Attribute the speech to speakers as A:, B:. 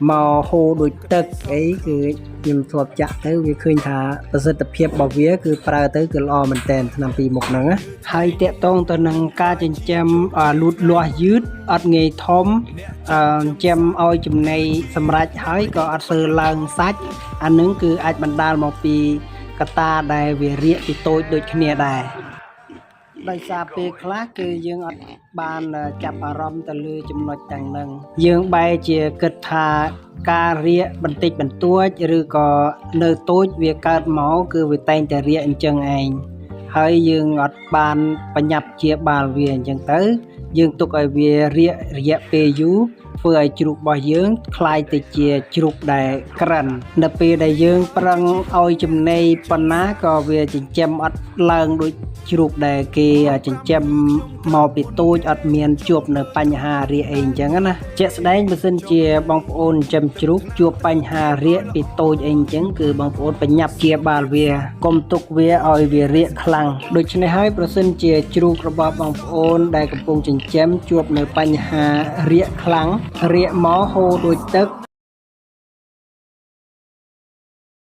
A: មកហូរដូចទឹកអីគឺខ្ញុំធ្លាប់ចាក់ទៅវាឃើញថាប្រសិទ្ធភាពរបស់វាគឺប្រើទៅគឺល្អមែនតើឆ្នាំពីមុខហ្នឹងណាហើយតាក់ទងទៅនឹងការចិញ្ចឹមលូតលាស់យឺតអត់ងាយធំចិញ្ចឹមឲ្យចំណីសម្រាប់ហើយក៏អត់ស្ើឡើងសាច់អានឹងគឺអាចបណ្ដាលមកពីកត្តាដែលវារាកពីតូចដូចគ្នាដែរដោយសារពេលខ្លះគឺយើងអត់បានចាប់អារម្មណ៍ទៅលើចំណុចទាំងហ្នឹងយើងបែរជាគិតថាការរាកបន្តិចបន្តួចឬក៏នៅតូចវាកើតមកគឺវាតែងតែរាកអញ្ចឹងឯងហើយយើងអត់បានបញ្ញាប់ជាបាលវាអញ្ចឹងទៅយើងទុកឲ្យវារាករយៈពេលយូរធ្វើឲ្យជ្រូករបស់យើងคล้ายទៅជាជ្រូកដែលក្រិននៅពេលដែលយើងប្រឹងឲ្យចំណីប៉ុណ្ណាក៏វាចិញ្ចឹមអត់ឡើងដូចជ្រូកដែលគេចិញ្ចឹមមកពីតូចអត់មានជួបនៅបញ្ហារាកអីអញ្ចឹងណាជាក់ស្ដែងបើសិនជាបងប្អូនចិញ្ចឹមជ្រូកជួបបញ្ហារាកពីតូចអីអញ្ចឹងគឺបងប្អូនបញ្ញាប់ជាបាលវាកុំទុកវាឲ្យវារាកខ្លាំងដូច្នេះហើយប្រសិនជាជ្រូករបស់បងប្អូនដែលកំពុងចិញ្ចឹមជួបនៅបញ្ហារាកខ្លាំងរាកមកហូរដូចទឹក